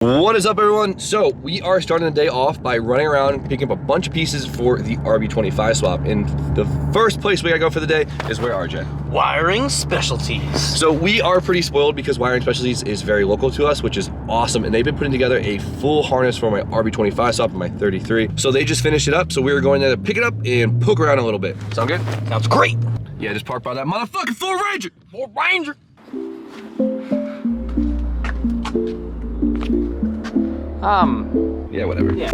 What is up, everyone? So we are starting the day off by running around picking up a bunch of pieces for the RB25 swap. And the first place we gotta go for the day is where, RJ? Wiring Specialties. So we are pretty spoiled because Wiring Specialties is very local to us, which is awesome. And they've been putting together a full harness for my RB25 swap and my 33. So they just finished it up. So we were going there to pick it up and poke around a little bit. Sound good? Sounds great. Yeah, just park by that motherfucking Ford Ranger. Ford Ranger. Yeah, whatever. Yeah.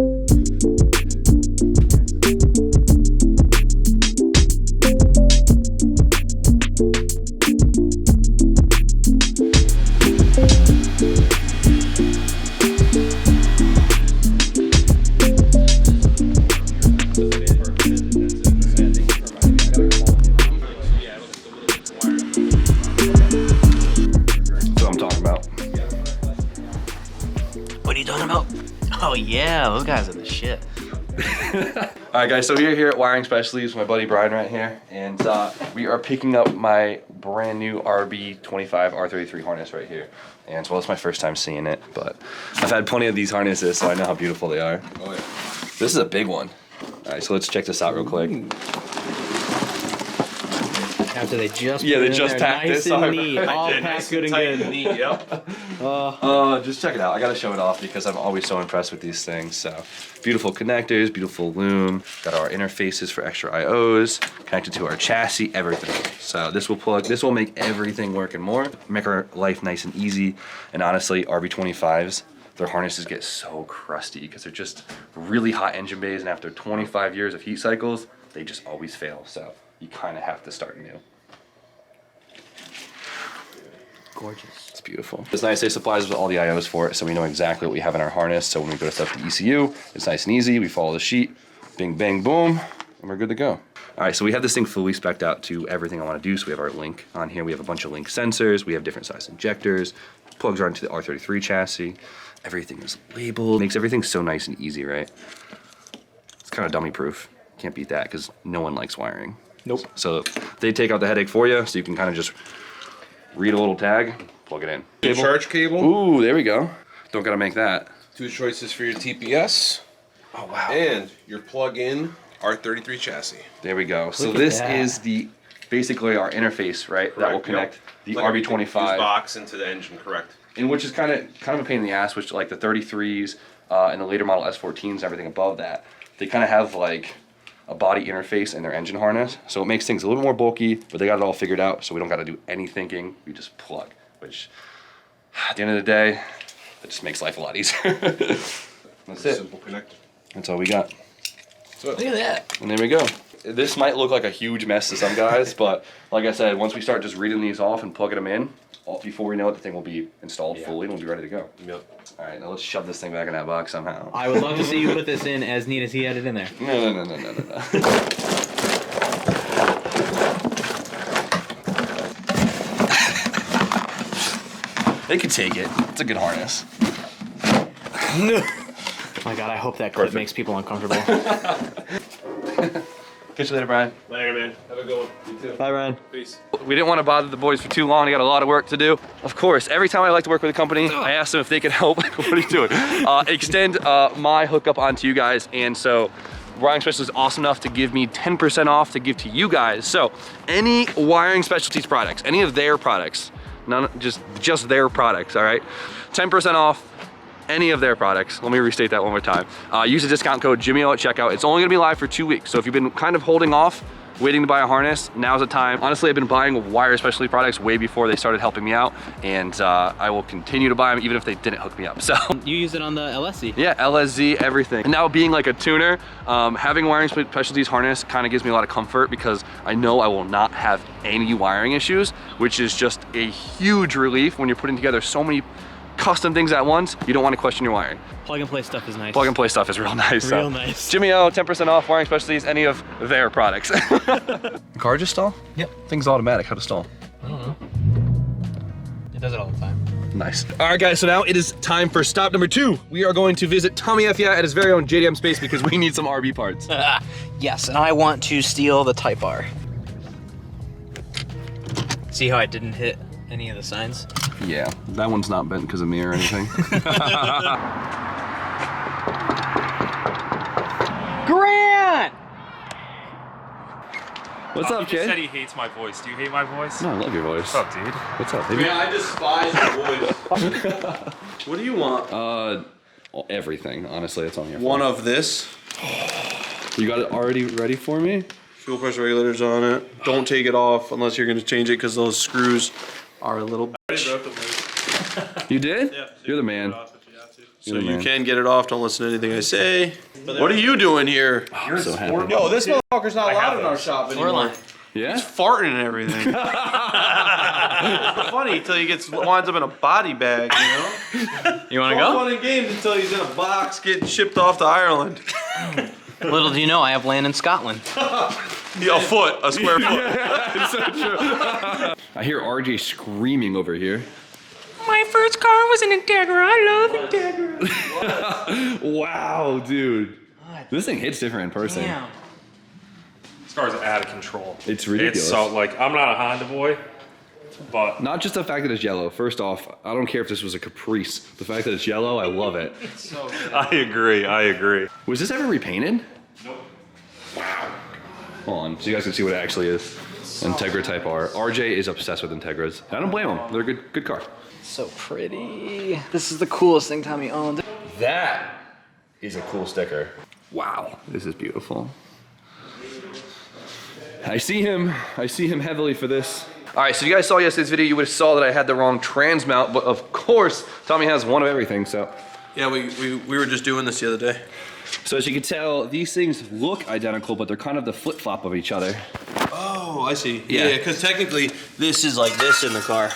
What are you talking about? Oh yeah, those guys are the shit. All right, guys, so we're here at Wiring Specialties with my buddy Brian right here, and we are picking up my brand new RB25 R33 harness right here. And so it's my first time seeing it, but I've had plenty of these harnesses, so I know how beautiful they are. Oh yeah. This is a big one. All right, so let's check this out real quick. After they just they just packed nice this and on. neat, all packed good and good. Neat, yep. Just check it out. I gotta show it off because I'm always so impressed with these things. So beautiful connectors, beautiful loom. Got our interfaces for extra IOs, connected to our chassis, everything. So this will make everything work and more, make our life nice and easy. And honestly, RB25s, their harnesses get so crusty because they're just really hot engine bays, and after 25 years of heat cycles, they just always fail. So you kind of have to start new. Gorgeous. It's beautiful. It's nice they supply us with all the IOs for it, so we know exactly what we have in our harness. So when we go to set up the ECU, it's nice and easy. We follow the sheet, bing, bang, boom, and we're good to go. All right, so we have this thing fully spec'd out to everything I want to do. So we have our link on here. We have a bunch of link sensors. We have different size injectors. Plugs right into the R33 chassis. Everything is labeled. Makes everything so nice and easy, right? It's kind of dummy proof. Can't beat that because no one likes wiring. Nope. So they take out the headache for you, so you can kind of just read a little tag, plug it in. The charge cable. Ooh, there we go. Don't gotta make that. 2 choices for your TPS. Oh, wow. And your plug-in R33 chassis. There we go. So Look at this that. is basically our interface, right? That will connect the RB25. Fuse box into the engine, correct. And which is kind of a pain in the ass, which like the 33s and the later model S14s and everything above that, they kind of have like a body interface in their engine harness. So it makes things a little bit more bulky, but they got it all figured out, so we don't got to do any thinking. We just plug, which at the end of the day, that just makes life a lot easier. That's it. Simple connector. That's all we got. So, Look at that. And there we go. This might look like a huge mess to some guys, but like I said, once we start just reading these off and plugging them in, before we know it, the thing will be installed fully and we'll be ready to go. Yep. All right, now let's shove this thing back in that box somehow. I would love to see you put this in as neat as he had it in there. No. They could take it. It's a good harness. My God, I hope that clip makes people uncomfortable. Catch you later, Brian. Later, man. Have a good one. You too. Bye, Ryan. Peace. We didn't want to bother the boys for too long. They got a lot of work to do. Of course, every time I like to work with a company, I ask them if they can help. What are you doing? Extend my hookup onto you guys. And so Wiring Specialties is awesome enough to give me 10% off to give to you guys. So any Wiring Specialties products, any of their products, just their products, all right? 10% off any of their products. Let me restate that one more time. Use the discount code JIMMYO at checkout. It's only gonna be live for 2 weeks. So if you've been kind of holding off, waiting to buy a harness, now's the time. Honestly, I've been buying Wire Specialty products way before they started helping me out, and I will continue to buy them even if they didn't hook me up. So You use it on the LSZ. yeah, LSZ, everything. And now being like a tuner, having Wiring Specialties harness kind of gives me a lot of comfort because I know I will not have any wiring issues, which is just a huge relief when you're putting together so many custom things at once. You don't want to question your wiring. Plug and play stuff is nice. Plug and play stuff is real nice. Real nice. JIMMYO, 10% off Wiring Specialties, any of their products. Car just stall? Yep. Thing's automatic, how to stall? I don't know. It does it all the time. Nice. All right, guys, so now it is time for stop number 2. We are going to visit Tomi at his very own JDM space because we need some RB parts. Yes, and I want to steal the Type R. See how I didn't hit Any of the signs? Yeah, that one's not bent because of me or anything. Grant! What's up, He just said kid? he hates my voice. Do you hate my voice? No, I love your voice. What's up, dude? What's up, baby? Man, I despise your voice. What do you want? Everything. Honestly, it's on here. One of this. You got it already ready for me? Fuel pressure regulators on it. Don't take it off unless you're going to change it because those screws are a little. You did? Yeah. You're the man. So you can get it off. Don't listen to anything I say. What are you doing here? I'm so happy. Yo, this motherfucker's not allowed in our shop anymore. Yeah? He's farting and everything. It's funny until he winds up in a body bag, you know? You wanna All go? fun and games until he's in a box getting shipped off to Ireland. Little do you know, I have land in Scotland. A foot, a square foot. It's so true. I hear RJ screaming over here. My first car was an Integra. I love Integra. Wow, dude. This thing hits different in person. Damn. This car's out of control. It's ridiculous. It's so, like, I'm not a Honda boy, but Not just the fact that it's yellow. First off, I don't care if this was a Caprice. The fact that it's yellow, I love it. I agree. Was this ever repainted? Nope. Hold on, so you guys can see what it actually is. Integra Type R. RJ is obsessed with Integras. I don't blame him. They're a good car. So pretty. This is the coolest thing Tommy owned. That is a cool sticker. Wow, this is beautiful. I see him heavily for this. All right, so you guys saw yesterday's video, you would have saw that I had the wrong trans mount, but of course, Tommy has one of everything, so. Yeah, we were just doing this the other day. So as you can tell, these things look identical, but they're kind of the flip-flop of each other. Oh, I see. Yeah. Yeah, because technically this is like this in the car,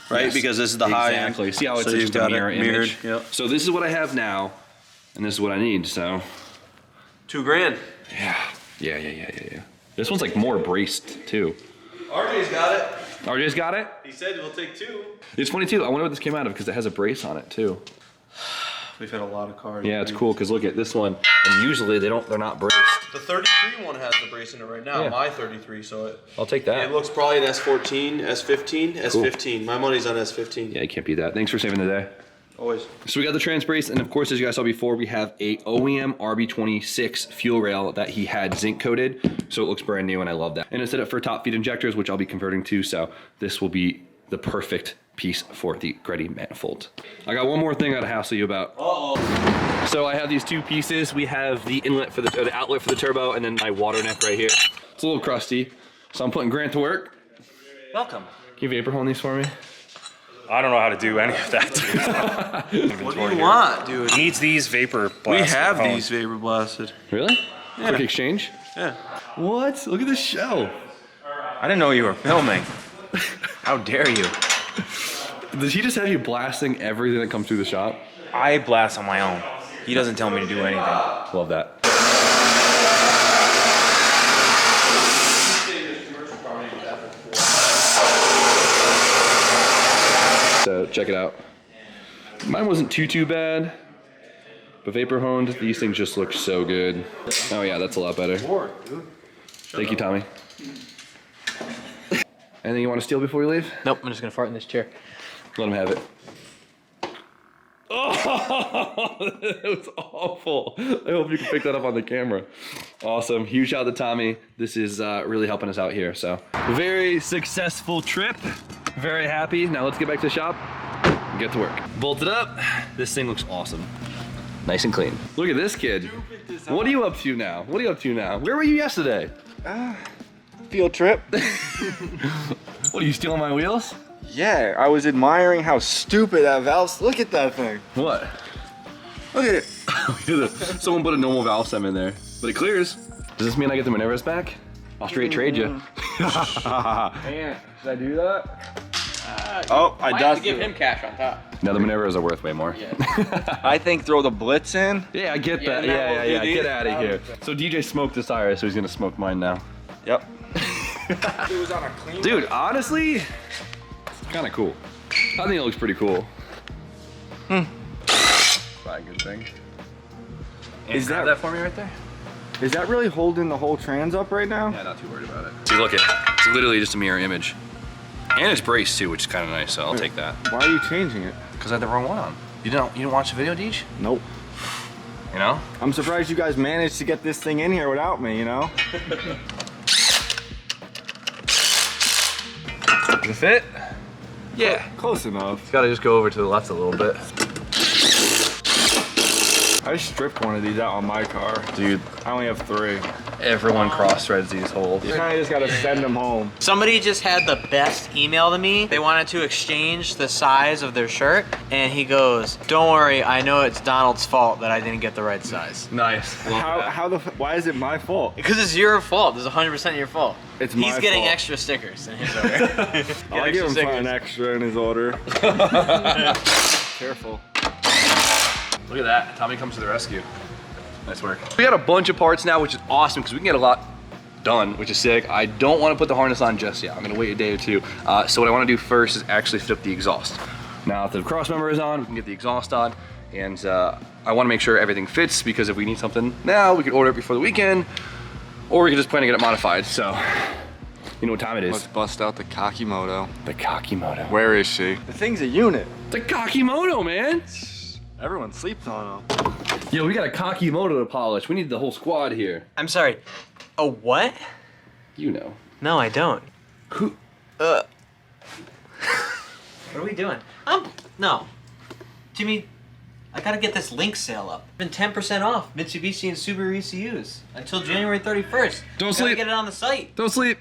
right? Yes, Because this is the high end. exactly. See how it's So just you've a got it mirror mirrored, image? yep. So this is what I have now, and this is what I need, so. $2,000. Yeah. This one's like more braced, too. RJ's got it. RJ's got it? He said we'll take 2. It's funny, too. I wonder what this came out of, because it has a brace on it, too. We've had a lot of cars. Yeah, it's cool, because look at this one, and usually they're not braced. The 33 one has the brace in it right now. Yeah. My 33, so I'll take that. it looks probably an S14, S15, S15. My money's on S15. Yeah, you can't beat that. Thanks for saving the day. Always. So we got the trans brace, and of course, as you guys saw before, we have a OEM RB26 fuel rail that he had zinc coated, so it looks brand new, and I love that. And it's set up for top feed injectors, which I'll be converting to, so this will be the perfect piece for the Greddy manifold. I got one more thing I gotta hassle you about. Uh-oh. So I have these two pieces. We have the inlet for the outlet for the turbo, and then my water neck right here. It's a little crusty, so I'm putting Grant to work. Welcome. Can you vapor hone these for me? I don't know how to do any of that, dude. What do you want, dude? He needs these vapor blasted. We have phones. these vapor blasted. Really? Yeah. Quick exchange? Yeah. What? Look at this shell. I didn't know you were filming. How dare you? Does he just have you blasting everything that comes through the shop? I blast on my own. He doesn't tell me to do anything. Love that. So check it out. Mine wasn't too bad, but vapor honed, these things just look so good. Oh yeah, that's a lot better. Thank you, Tommy. Anything you want to steal before we leave? Nope, I'm just gonna fart in this chair. Let him have it. Oh, that was awful. I hope you can pick that up on the camera. Awesome. Huge shout out to Tommy. This is really helping us out here. So, very successful trip. Very happy. Now let's get back to the shop and get to work. Bolted up. This thing looks awesome. Nice and clean. Look at this kid. What are you up to now? What are you up to now? Where were you yesterday? Field trip. What, are you stealing my wheels? Yeah, I was admiring how stupid that valve. Look at that thing. What? Look at it. Someone put a normal valve stem in there, but it clears. Does this mean I get the Minervas back? I'll straight trade you. Man, should I do that? Oh, I dusted. give him cash on top. No, the Minervas are worth way more. I think throw the Blitz in. Yeah, I get that. that will Yeah. do Get these. out of here. So DJ smoked this tire, so he's gonna smoke mine now. Yep. It was on a clean. Dude, honestly, it's kind of cool. I think it looks pretty cool. Probably a good thing. Is Grab that for me right there? Is that really holding the whole trans up right now? Yeah, not too worried about it. See, look it. It's literally just a mirror image. And it's braced too, which is kind of nice, so I'll take that. Why are you changing it? Because I had the wrong one on. You didn't watch the video, Deej? Nope. You know? I'm surprised you guys managed to get this thing in here without me, you know? Does it fit? Yeah. Close enough. It's gotta just go over to the left a little bit. I stripped one of these out on my car. Dude, I only have 3. everyone cross-threads these holes. You kinda just gotta send them home. Somebody just had the best email to me. They wanted to exchange the size of their shirt, and he goes, "Don't worry, I know it's Donald's fault that I didn't get the right size." Nice. Why is it my fault? Because it's your fault. It's 100% your fault. It's my He's getting fault. extra stickers in his order. I'll give him an extra in his order. Careful. Look at that. Tommy comes to the rescue. Nice work. We got a bunch of parts now, which is awesome because we can get a lot done, which is sick. I don't want to put the harness on just yet. I'm going to wait a day or two. So what I want to do first is actually fit up the exhaust. Now, if the cross member is on, we can get the exhaust on. And I want to make sure everything fits because if we need something now, we could order it before the weekend, or we could just plan to get it modified. So, you know what time it is. Let's bust out the Kakimoto. The Kakimoto. Where is she? The thing's a unit. The Kakimoto, man. Everyone sleeps on them. Yo, we got a Kakimoto to polish. We need the whole squad here. I'm sorry. A what? You know. No, I don't. Who? What are we doing? No. Jimmy, I gotta get this link sale up. Been 10% off Mitsubishi and Subaru ECUs until January 31st. Don't Gotta sleep. get it on the site. Don't sleep.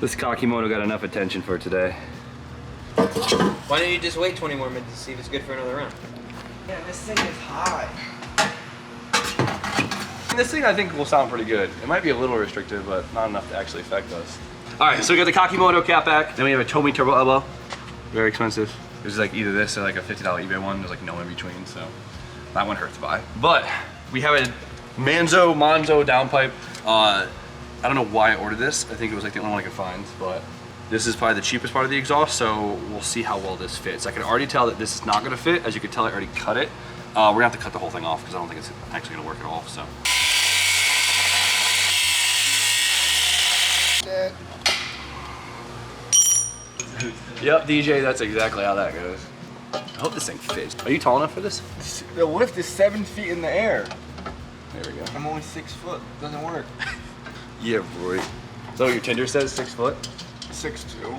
This Kakimoto got enough attention for today. Why don't you just wait 20 more minutes to see if it's good for another round? Yeah, this thing is high. This thing I think will sound pretty good. It might be a little restrictive, but not enough to actually affect us. All right, so we got the Kakimoto cap back. Then we have a Tomi turbo elbow. Very expensive. There's like either this or like a $50 eBay one. There's like no in between, so that one hurts to buy. But we have a Manzo downpipe. I don't know why I ordered this. I think it was like the only one I could find, but this is probably the cheapest part of the exhaust, so we'll see how well this fits. I can already tell that this is not gonna fit. As you can tell, I already cut it. We're gonna have to cut the whole thing off because I don't think it's actually gonna work at all, so. Yep, DJ, that's exactly how that goes. I hope this thing fits. Are you tall enough for this? The lift is 7 feet in the air. There we go. I'm only 6 foot. Doesn't work. Yeah, boy. Is that what your Tinder says, 6 foot? 6'2".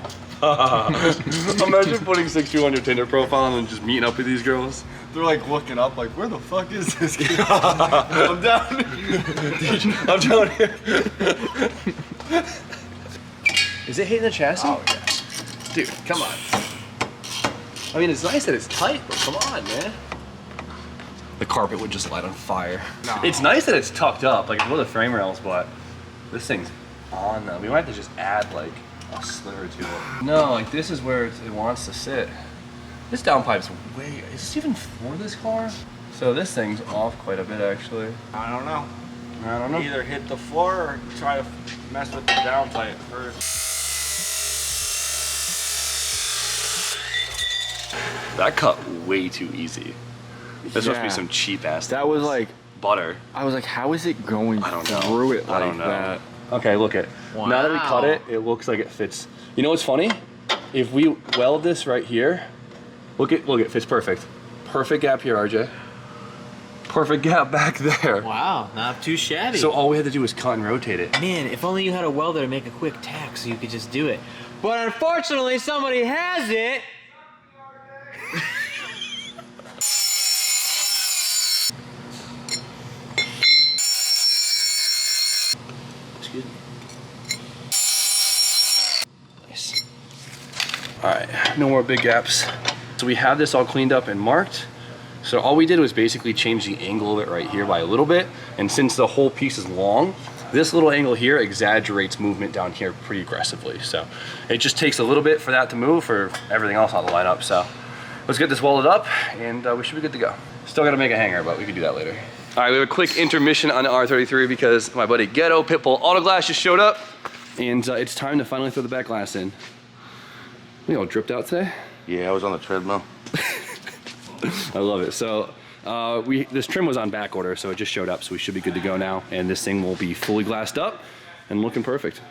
Imagine putting 6'2" on your Tinder profile and just meeting up with these girls. They're like looking up like, where the fuck is this kid? I'm down here. I'm down here. Is it hitting the chassis? Oh, yeah. Dude, come on. I mean, it's nice that it's tight, but come on, man. The carpet would just light on fire. No. It's nice that it's tucked up, like it's one of the frame rails, but this thing's on them. We might have to just add like a sliver to it. No, like this is where it wants to sit. This downpipe's way, is this even for this car? So this thing's off quite a bit actually. I don't know. I don't know. Either hit the floor or try to mess with the downpipe first. That cut way too easy. This must be Yeah. some cheap ass. That was like, butter. I was like, how is it going I don't know. through it like I don't know. that? Okay, look at. Now that we cut it, it looks like it fits. You know what's funny? If we weld this right here, look, it fits perfect. Perfect gap here, RJ. Perfect gap back there. Wow, not too shabby. So all we had to do was cut and rotate it. Man, if only you had a welder to make a quick tack so you could just do it. But unfortunately, somebody has it. Excuse me. Nice. All right, no more big gaps. So we have this all cleaned up and marked. So all we did was basically change the angle of it right here by a little bit. And since the whole piece is long, this little angle here exaggerates movement down here pretty aggressively. So it just takes a little bit for that to move for everything else on the line up. So let's get this welded up and we should be good to go. Still gotta make a hanger, but we can do that later. All right, we have a quick intermission on the R33 because my buddy Ghetto Pitbull Auto Glass just showed up. And it's time to finally throw the back glass in. We all dripped out today. Yeah, I was on the treadmill. I love it. So this trim was on back order, so it just showed up, so we should be good to go now. And this thing will be fully glassed up and looking perfect.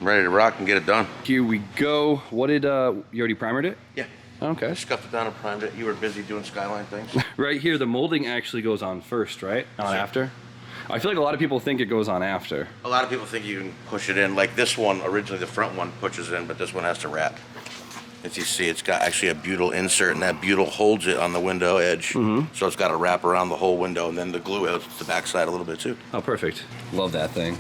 Ready to rock and get it done. Here we go. What did, you already primered it? Yeah. Okay. Scuffed it down and primed it. You were busy doing Skyline things. Right here, the molding actually goes on first, right? Not after? I feel like a lot of people think it goes on after. A lot of people think you can push it in. Like this one, originally the front one pushes in, but this one has to wrap. As you see, it's got actually a butyl insert, and that butyl holds it on the window edge. So it's got to wrap around the whole window, and then the glue helps the backside a little bit too. Oh, perfect. Love that thing.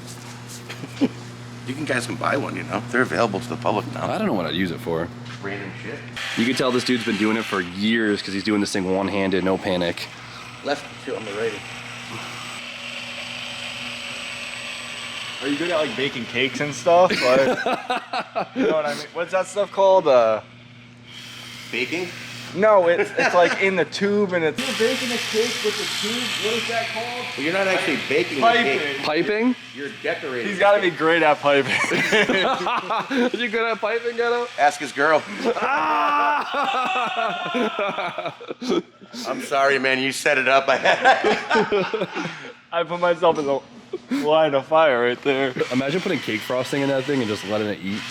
You guys can buy one, you know. They're available to the public now. I don't know what I'd use it for. Random shit. You can tell this dude's been doing it for years because he's doing this thing one-handed, no panic. Left two on the right. Are you good at like baking cakes and stuff? Like, you know what I mean? What's that stuff called? Baking? No, it's like in the tube and it's. You're baking a cake with the tube. What is that called? Well, you're not actually baking Piping. the cake. Piping? You're decorating. He's got to be great at piping. Are you good at piping, Ghetto? Ask his girl. I'm sorry, man. You set it up. I put myself in the line of fire right there. Imagine putting cake frosting in that thing and just letting it eat.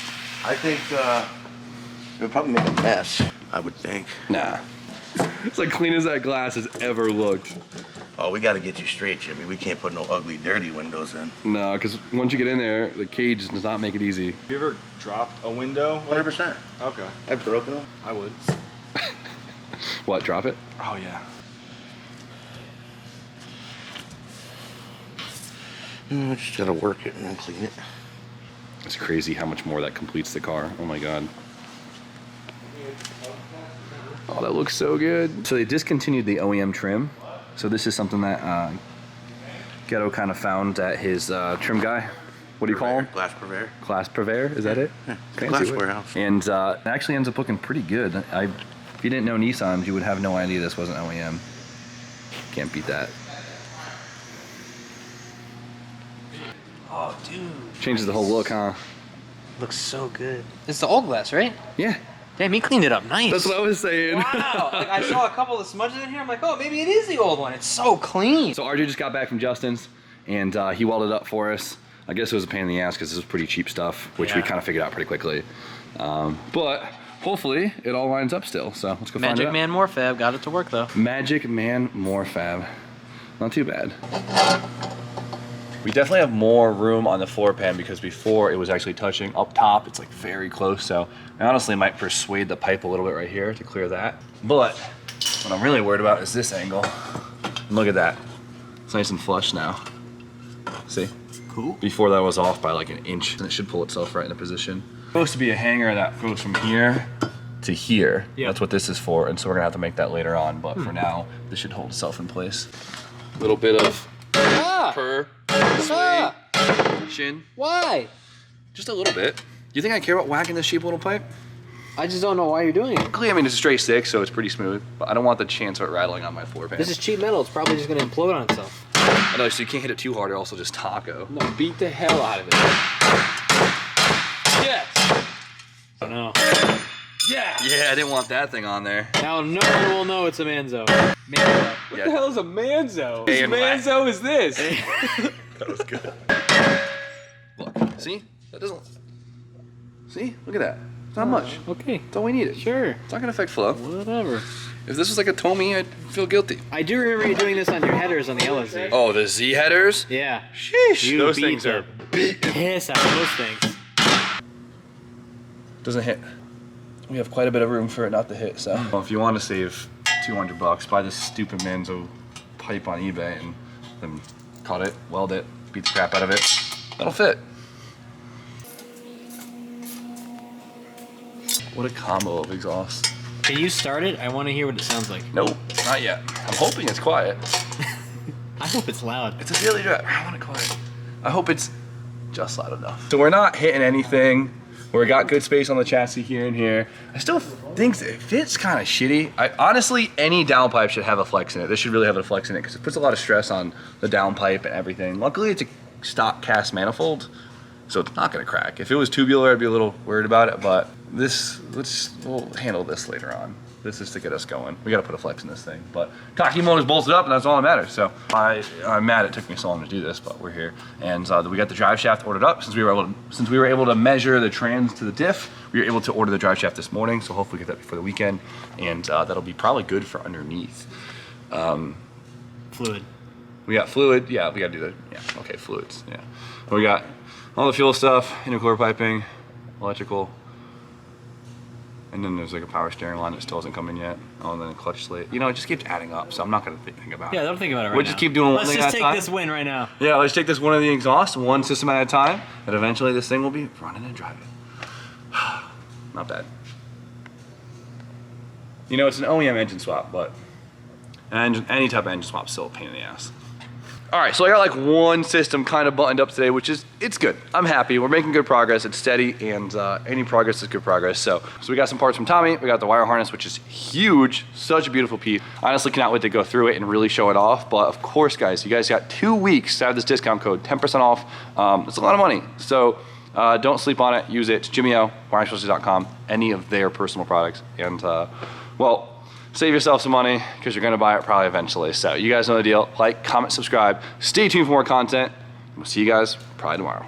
I think it would probably make a mess. I would think. Nah. It's like clean as that glass has ever looked. Oh, we got to get you straight, Jimmy. We can't put no ugly, dirty windows in. No, because once you get in there, the cage does not make it easy. Have you ever dropped a window? 100%. Okay. I've broken them. I would. What, drop it? Oh yeah. Just gotta work it and then clean it. It's crazy how much more that completes the car. Oh my God. Oh, that looks so good. So they discontinued the OEM trim. So this is something that Ghetto kind of found at his trim guy. What do you call him? Glass purveyor. Glass purveyor, is that it? Yeah, Fancy glass word. warehouse. And it actually ends up looking pretty good. If you didn't know Nissans, you would have no idea this wasn't OEM. Can't beat that. Oh, dude. Changes the whole look, huh? Looks so good. It's the old glass, right? Yeah. Damn, he cleaned it up nice. That's what I was saying. Wow. Like, I saw a couple of smudges in here. I'm like, oh, maybe it is the old one. It's so clean. So RJ just got back from Justin's, and he welded up for us. I guess it was a pain in the ass because this was pretty cheap stuff, which we kind of figured out pretty quickly. But hopefully it all lines up still. So let's go find out. Magic Man Morfab got it to work though. Magic Man Morfab. Not too bad. We definitely have more room on the floor pan because before it was actually touching up top. It's like very close, so I honestly might persuade the pipe a little bit right here to clear that. But what I'm really worried about is this angle. And look at that. It's nice and flush now. See? Cool. Before that was off by like an inch, and it should pull itself right into position. It's supposed to be a hanger that goes from here to here. Yep. That's what this is for, and so we're gonna have to make that later on, but for now, this should hold itself in place. A little bit of persuasion. Why? Just a little bit. Do you think I care about whacking this cheap little pipe? I just don't know why you're doing it. Luckily, I mean, it's a straight stick, so it's pretty smooth, but I don't want the chance of it rattling on my floor pan. This is cheap metal. It's probably just gonna implode on itself. I know, so you can't hit it too hard or else it'll just taco. No, beat the hell out of it. Yes. Oh no. Yeah. Yeah, I didn't want that thing on there. Now no one will know it's a Manzo. Manzo. What the hell is a Manzo? Hey, Whose Manzo is this? That was good. Look, see? That doesn't... See? Look at that. It's not much. Okay. That's all we needed. Sure. It's not gonna affect flow. Whatever. If this was like a Tomi, I'd feel guilty. I do remember you doing this on your headers on the LSD. Oh, the Z headers? Yeah. Sheesh. You Those beat things are the piss out of those things. Doesn't hit. We have quite a bit of room for it not to hit, so. Well, if you want to save $200, buy this stupid Manzo pipe on eBay and then cut it, weld it, beat the crap out of it. That'll fit. What a combo of exhaust. Can you start it? I want to hear what it sounds like. Nope, not yet. I'm hoping it's quiet. I hope it's loud. It's a daily drive. I want it quiet. I hope it's just loud enough. So we're not hitting anything. We got good space on the chassis here and here. I still think it fits kind of shitty. Honestly, any downpipe should have a flex in it. This should really have a flex in it because it puts a lot of stress on the downpipe and everything. Luckily, it's a stock cast manifold, so it's not gonna crack. If it was tubular, I'd be a little worried about it, but we'll handle this later on. This is to get us going. We gotta put a flex in this thing. But Taki motor's bolted up and that's all that matters. So I'm mad it took me so long to do this, but we're here. And we got the drive shaft ordered up. Since we were able to measure the trans to the diff, we were able to order the drive shaft this morning. So hopefully get that before the weekend. And that'll be probably good for underneath. Fluid. We got fluid, yeah, we gotta do fluids, yeah. We got all the fuel stuff, intercooler piping, electrical, and then there's like a power steering line that still hasn't come in yet. Oh, and then a clutch slate. You know, it just keeps adding up, so I'm not gonna think about it. Yeah, don't think about it right now. We'll just keep doing one thing at a time. Let's just take this win right now. Yeah, let's take this one of the exhaust, one system at a time, and eventually this thing will be running and driving. Not bad. You know, it's an OEM engine swap, but any type of engine swap is still a pain in the ass. All right, so I got like one system kind of buttoned up today, which is, it's good. I'm happy, we're making good progress, it's steady, and any progress is good progress. So we got some parts from Tomi, we got the wire harness, which is huge, such a beautiful piece. Honestly, cannot wait to go through it and really show it off. But of course, guys, you guys got 2 weeks to have this discount code, 10% off. It's a lot of money. So don't sleep on it, use it. It's JIMMYO, wiringspecialties.com, any of their personal products. And well, save yourself some money because you're gonna buy it probably eventually. So you guys know the deal. Like, comment, subscribe. Stay tuned for more content. We'll see you guys probably tomorrow.